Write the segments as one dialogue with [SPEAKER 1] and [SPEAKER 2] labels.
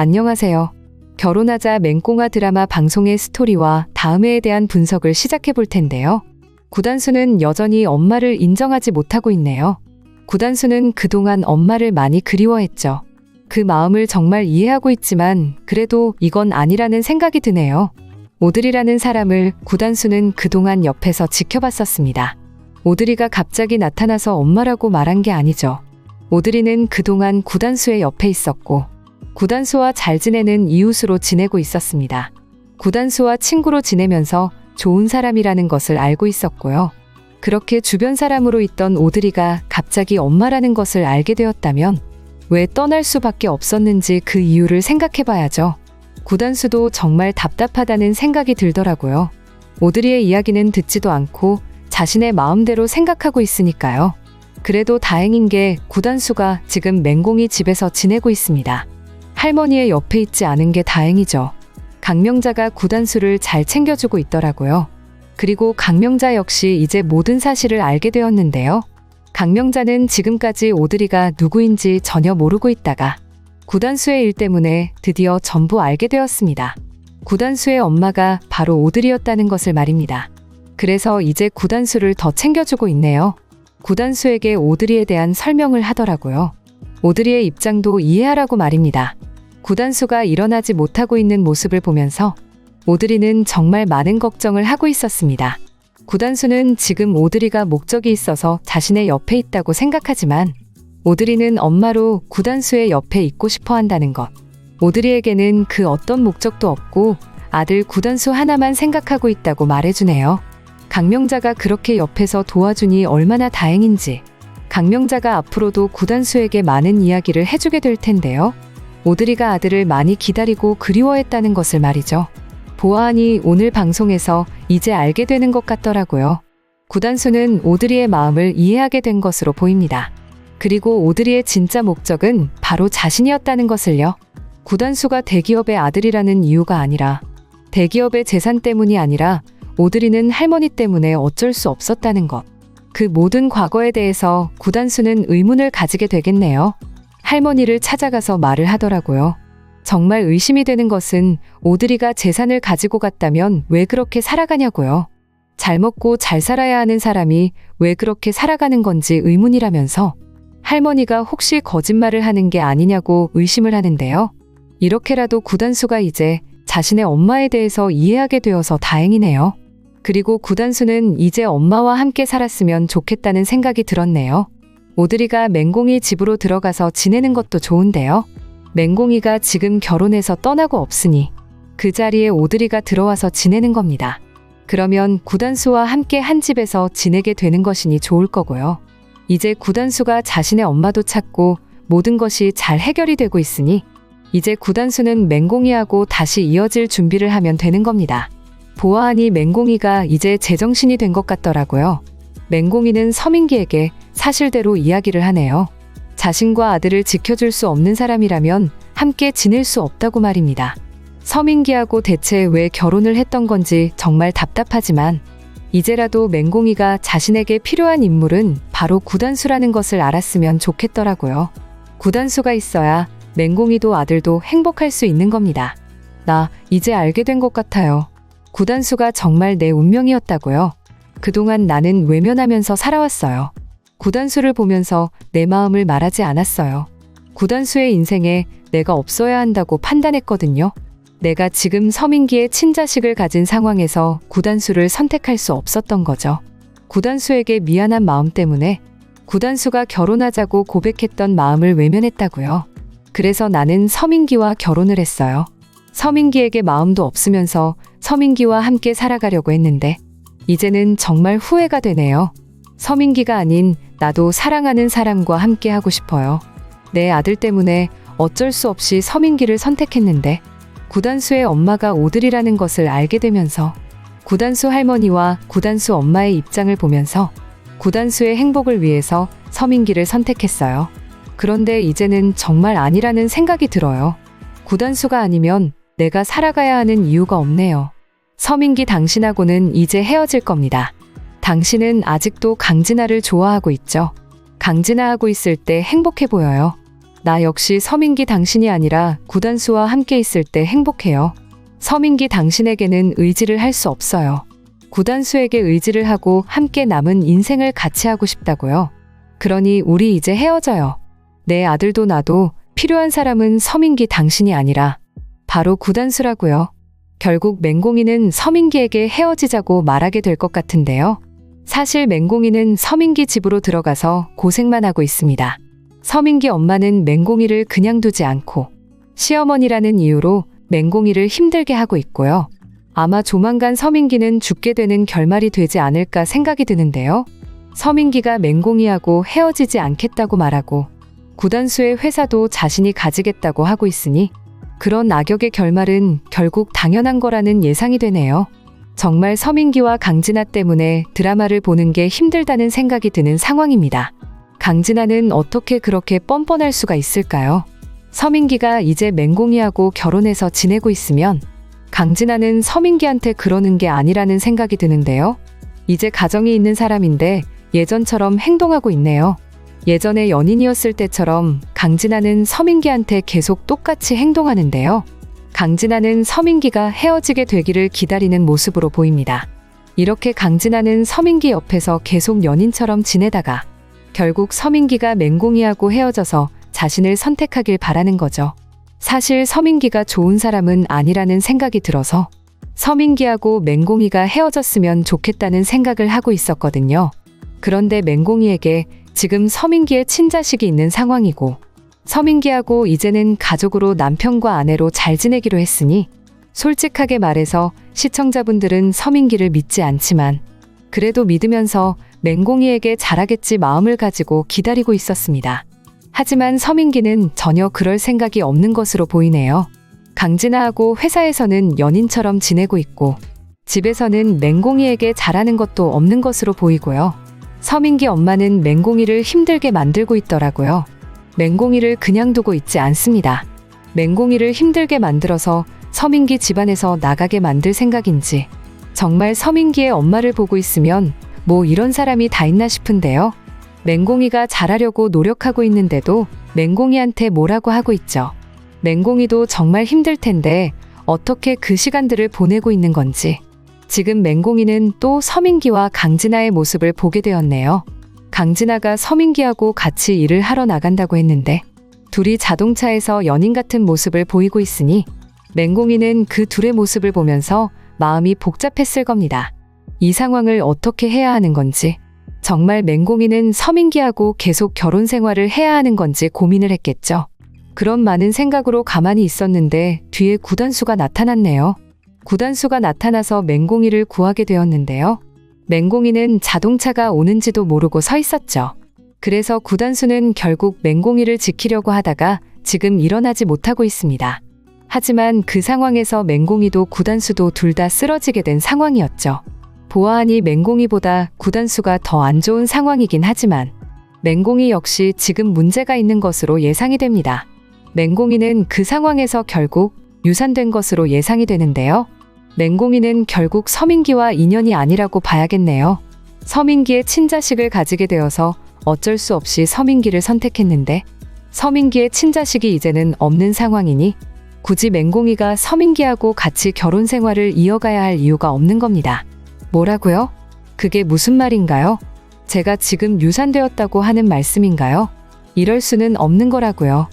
[SPEAKER 1] 안녕하세요. 결혼하자 맹꽁아 드라마 방송의 스토리와 다음 회에 대한 분석을 시작해 볼 텐데요. 구단수는 여전히 엄마를 인정하지 못하고 있네요. 구단수는 그동안 엄마를 많이 그리워했죠. 그 마음을 정말 이해하고 있지만 그래도 이건 아니라는 생각이 드네요. 오드리라는 사람을 구단수는 그동안 옆에서 지켜봤었습니다. 오드리가 갑자기 나타나서 엄마라고 말한 게 아니죠. 오드리는 그동안 구단수의 옆에 있었고 구단수와 잘 지내는 이웃으로 지내고 있었습니다. 구단수와 친구로 지내면서 좋은 사람이라는 것을 알고 있었고요. 그렇게 주변 사람으로 있던 오드리가 갑자기 엄마라는 것을 알게 되었다면 왜 떠날 수밖에 없었는지 그 이유를 생각해 봐야죠. 구단수도 정말 답답하다는 생각이 들더라고요. 오드리의 이야기는 듣지도 않고 자신의 마음대로 생각하고 있으니까요. 그래도 다행인 게 구단수가 지금 맹공이 집에서 지내고 있습니다. 할머니의 옆에 있지 않은 게 다행이죠. 강명자가 구단수를 잘 챙겨주고 있더라고요. 그리고 강명자 역시 이제 모든 사실을 알게 되었는데요. 강명자는 지금까지 오드리가 누구인지 전혀 모르고 있다가 구단수의 일 때문에 드디어 전부 알게 되었습니다. 구단수의 엄마가 바로 오드리였다는 것을 말입니다. 그래서 이제 구단수를 더 챙겨주고 있네요. 구단수에게 오드리에 대한 설명을 하더라고요. 오드리의 입장도 이해하라고 말입니다. 구단수가 일어나지 못하고 있는 모습을 보면서 오드리는 정말 많은 걱정을 하고 있었습니다. 구단수는 지금 오드리가 목적이 있어서 자신의 옆에 있다고 생각하지만 오드리는 엄마로 구단수의 옆에 있고 싶어 한다는 것. 오드리에게는 그 어떤 목적도 없고 아들 구단수 하나만 생각하고 있다고 말해주네요. 강명자가 그렇게 옆에서 도와주니 얼마나 다행인지. 강명자가 앞으로도 구단수에게 많은 이야기를 해주게 될 텐데요. 오드리가 아들을 많이 기다리고 그리워했다는 것을 말이죠. 보아하니 오늘 방송에서 이제 알게 되는 것 같더라고요. 구단수는 오드리의 마음을 이해하게 된 것으로 보입니다. 그리고 오드리의 진짜 목적은 바로 자신이었다는 것을요. 구단수가 대기업의 아들이라는 이유가 아니라 대기업의 재산 때문이 아니라 오드리는 할머니 때문에 어쩔 수 없었다는 것. 그 모든 과거에 대해서 구단수는 의문을 가지게 되겠네요. 할머니를 찾아가서 말을 하더라고요. 정말 의심이 되는 것은 오드리가 재산을 가지고 갔다면 왜 그렇게 살아가냐고요. 잘 먹고 잘 살아야 하는 사람이 왜 그렇게 살아가는 건지 의문이라면서 할머니가 혹시 거짓말을 하는 게 아니냐고 의심을 하는데요. 이렇게라도 구단수가 이제 자신의 엄마에 대해서 이해하게 되어서 다행이네요. 그리고 구단수는 이제 엄마와 함께 살았으면 좋겠다는 생각이 들었네요. 오드리가 맹공이 집으로 들어가서 지내는 것도 좋은데요. 맹공이가 지금 결혼해서 떠나고 없으니 그 자리에 오드리가 들어와서 지내는 겁니다. 그러면 구단수와 함께 한 집에서 지내게 되는 것이니 좋을 거고요. 이제 구단수가 자신의 엄마도 찾고 모든 것이 잘 해결이 되고 있으니 이제 구단수는 맹공이하고 다시 이어질 준비를 하면 되는 겁니다. 보아하니 맹공이가 이제 제정신이 된 것 같더라고요. 맹공이는 서민기에게 사실대로 이야기를 하네요. 자신과 아들을 지켜줄 수 없는 사람이라면 함께 지낼 수 없다고 말입니다. 서민기하고 대체 왜 결혼을 했던 건지 정말 답답하지만 이제라도 맹공이가 자신에게 필요한 인물은 바로 구단수라는 것을 알았으면 좋겠더라고요. 구단수가 있어야 맹공이도 아들도 행복할 수 있는 겁니다. 나 이제 알게 된 것 같아요. 구단수가 정말 내 운명이었다고요. 그동안 나는 외면하면서 살아왔어요. 구단수를 보면서 내 마음을 말하지 않았어요. 구단수의 인생에 내가 없어야 한다고 판단했거든요. 내가 지금 서민기의 친자식을 가진 상황에서 구단수를 선택할 수 없었던 거죠. 구단수에게 미안한 마음 때문에 구단수가 결혼하자고 고백했던 마음을 외면했다고요. 그래서 나는 서민기와 결혼을 했어요. 서민기에게 마음도 없으면서 서민기와 함께 살아가려고 했는데 이제는 정말 후회가 되네요. 서민기가 아닌 나도 사랑하는 사람과 함께 하고 싶어요. 내 아들 때문에 어쩔 수 없이 서민기를 선택했는데 구단수의 엄마가 오드리라는 것을 알게 되면서 구단수 할머니와 구단수 엄마의 입장을 보면서 구단수의 행복을 위해서 서민기를 선택했어요. 그런데 이제는 정말 아니라는 생각이 들어요. 구단수가 아니면 내가 살아가야 하는 이유가 없네요. 서민기 당신하고는 이제 헤어질 겁니다. 당신은 아직도 강진아를 좋아하고 있죠. 강진아하고 있을 때 행복해 보여요. 나 역시 서민기 당신이 아니라 구단수와 함께 있을 때 행복해요. 서민기 당신에게는 의지를 할 수 없어요. 구단수에게 의지를 하고 함께 남은 인생을 같이 하고 싶다고요. 그러니 우리 이제 헤어져요. 내 아들도 나도 필요한 사람은 서민기 당신이 아니라 바로 구단수라고요. 결국 맹공이는 서민기에게 헤어지자고 말하게 될 것 같은데요. 사실 맹공이는 서민기 집으로 들어가서 고생만 하고 있습니다. 서민기 엄마는 맹공이를 그냥 두지 않고 시어머니라는 이유로 맹공이를 힘들게 하고 있고요. 아마 조만간 서민기는 죽게 되는 결말이 되지 않을까 생각이 드는데요. 서민기가 맹공이하고 헤어지지 않겠다고 말하고 구단수의 회사도 자신이 가지겠다고 하고 있으니 그런 악역의 결말은 결국 당연한 거라는 예상이 되네요. 정말 서민기와 강진아 때문에 드라마를 보는 게 힘들다는 생각이 드는 상황입니다. 강진아는 어떻게 그렇게 뻔뻔할 수가 있을까요? 서민기가 이제 맹공이하고 결혼해서 지내고 있으면 강진아는 서민기한테 그러는 게 아니라는 생각이 드는데요. 이제 가정이 있는 사람인데 예전처럼 행동하고 있네요. 예전에 연인이었을 때처럼 강진아는 서민기한테 계속 똑같이 행동하는데요. 강진아는 서민기가 헤어지게 되기를 기다리는 모습으로 보입니다. 이렇게 강진아는 서민기 옆에서 계속 연인처럼 지내다가 결국 서민기가 맹공이하고 헤어져서 자신을 선택하길 바라는 거죠. 사실 서민기가 좋은 사람은 아니라는 생각이 들어서 서민기하고 맹공이가 헤어졌으면 좋겠다는 생각을 하고 있었거든요. 그런데 맹공이에게 지금 서민기의 친자식이 있는 상황이고 서민기하고 이제는 가족으로 남편과 아내로 잘 지내기로 했으니 솔직하게 말해서 시청자분들은 서민기를 믿지 않지만 그래도 믿으면서 맹공이에게 잘하겠지 마음을 가지고 기다리고 있었습니다. 하지만 서민기는 전혀 그럴 생각이 없는 것으로 보이네요. 강진아하고 회사에서는 연인처럼 지내고 있고 집에서는 맹공이에게 잘하는 것도 없는 것으로 보이고요. 서민기 엄마는 맹공이를 힘들게 만들고 있더라고요. 맹공이를 그냥 두고 있지 않습니다. 맹공이를 힘들게 만들어서 서민기 집안에서 나가게 만들 생각인지 정말 서민기의 엄마를 보고 있으면 뭐 이런 사람이 다 있나 싶은데요. 맹공이가 잘하려고 노력하고 있는데도 맹공이한테 뭐라고 하고 있죠. 맹공이도 정말 힘들 텐데 어떻게 그 시간들을 보내고 있는 건지. 지금 맹공이는 또 서민기와 강진아의 모습을 보게 되었네요. 강진아가 서민기하고 같이 일을 하러 나간다고 했는데 둘이 자동차에서 연인 같은 모습을 보이고 있으니 맹공이는 그 둘의 모습을 보면서 마음이 복잡했을 겁니다. 이 상황을 어떻게 해야 하는 건지, 정말 맹공이는 서민기하고 계속 결혼 생활을 해야 하는 건지 고민을 했겠죠. 그런 많은 생각으로 가만히 있었는데 뒤에 구단수가 나타났네요. 구단수가 나타나서 맹공이를 구하게 되었는데요. 맹공이는 자동차가 오는지도 모르고 서 있었죠. 그래서 구단수는 결국 맹공이를 지키려고 하다가 지금 일어나지 못하고 있습니다. 하지만 그 상황에서 맹공이도 구단수도 둘 다 쓰러지게 된 상황이었죠. 보아하니 맹공이보다 구단수가 더 안 좋은 상황이긴 하지만 맹공이 역시 지금 문제가 있는 것으로 예상이 됩니다. 맹공이는 그 상황에서 결국 유산된 것으로 예상이 되는데요. 맹공이는 결국 서민기와 인연이 아니라고 봐야겠네요. 서민기의 친자식을 가지게 되어서 어쩔 수 없이 서민기를 선택했는데 서민기의 친자식이 이제는 없는 상황이니 굳이 맹공이가 서민기하고 같이 결혼 생활을 이어가야 할 이유가 없는 겁니다. 뭐라고요? 그게 무슨 말인가요? 제가 지금 유산되었다고 하는 말씀인가요? 이럴 수는 없는 거라고요.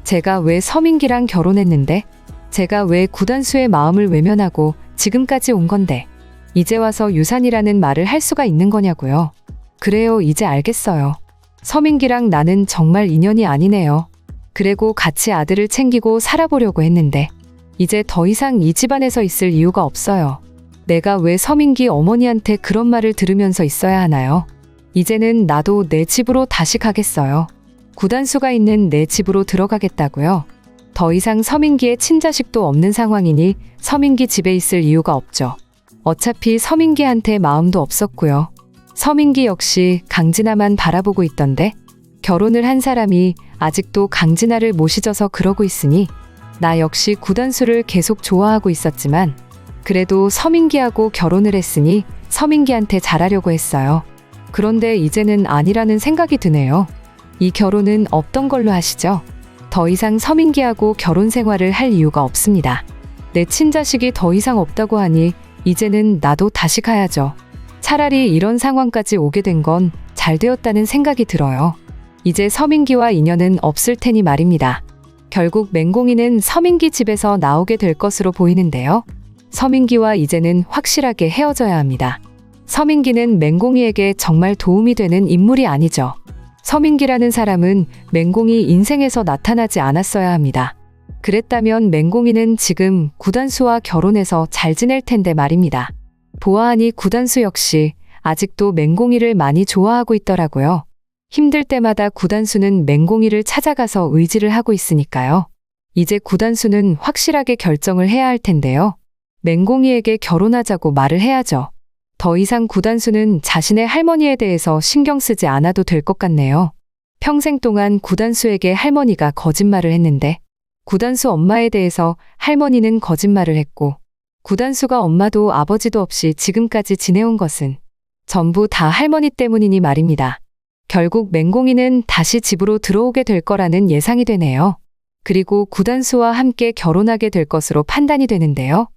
[SPEAKER 1] 제가 왜 서민기랑 결혼했는데? 제가 왜 구단수의 마음을 외면하고 지금까지 온 건데 이제 와서 유산이라는 말을 할 수가 있는 거냐고요. 그래요, 이제 알겠어요. 서민기랑 나는 정말 인연이 아니네요. 그리고 같이 아들을 챙기고 살아보려고 했는데 이제 더 이상 이 집안에서 있을 이유가 없어요. 내가 왜 서민기 어머니한테 그런 말을 들으면서 있어야 하나요? 이제는 나도 내 집으로 다시 가겠어요. 구단수가 있는 내 집으로 들어가겠다고요. 더 이상 서민기의 친자식도 없는 상황이니 서민기 집에 있을 이유가 없죠. 어차피 서민기한테 마음도 없었고요. 서민기 역시 강진아만 바라보고 있던데 결혼을 한 사람이 아직도 강진아를 못 잊어서 그러고 있으니 나 역시 구단수를 계속 좋아하고 있었지만 그래도 서민기하고 결혼을 했으니 서민기한테 잘하려고 했어요. 그런데 이제는 아니라는 생각이 드네요. 이 결혼은 없던 걸로 하시죠. 더 이상 서민기하고 결혼 생활을 할 이유가 없습니다. 내 친자식이 더 이상 없다고 하니 이제는 나도 다시 가야죠. 차라리 이런 상황까지 오게 된 건 잘 되었다는 생각이 들어요. 이제 서민기와 인연은 없을 테니 말입니다. 결국 맹공이는 서민기 집에서 나오게 될 것으로 보이는데요. 서민기와 이제는 확실하게 헤어져야 합니다. 서민기는 맹공이에게 정말 도움이 되는 인물이 아니죠. 서민기라는 사람은 맹공이 인생에서 나타나지 않았어야 합니다. 그랬다면 맹공이는 지금 구단수와 결혼해서 잘 지낼 텐데 말입니다. 보아하니 구단수 역시 아직도 맹공이를 많이 좋아하고 있더라고요. 힘들 때마다 구단수는 맹공이를 찾아가서 의지를 하고 있으니까요. 이제 구단수는 확실하게 결정을 해야 할 텐데요. 맹공이에게 결혼하자고 말을 해야죠. 더 이상 구단수는 자신의 할머니에 대해서 신경 쓰지 않아도 될 것 같네요. 평생 동안 구단수에게 할머니가 거짓말을 했는데 구단수 엄마에 대해서 할머니는 거짓말을 했고 구단수가 엄마도 아버지도 없이 지금까지 지내온 것은 전부 다 할머니 때문이니 말입니다. 결국 맹공이는 다시 집으로 들어오게 될 거라는 예상이 되네요. 그리고 구단수와 함께 결혼하게 될 것으로 판단이 되는데요.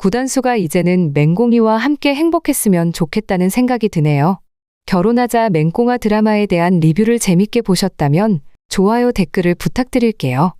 [SPEAKER 1] 구단수가 이제는 맹공이와 함께 행복했으면 좋겠다는 생각이 드네요. 결혼하자 맹꽁아 드라마에 대한 리뷰를 재밌게 보셨다면 좋아요 댓글을 부탁드릴게요.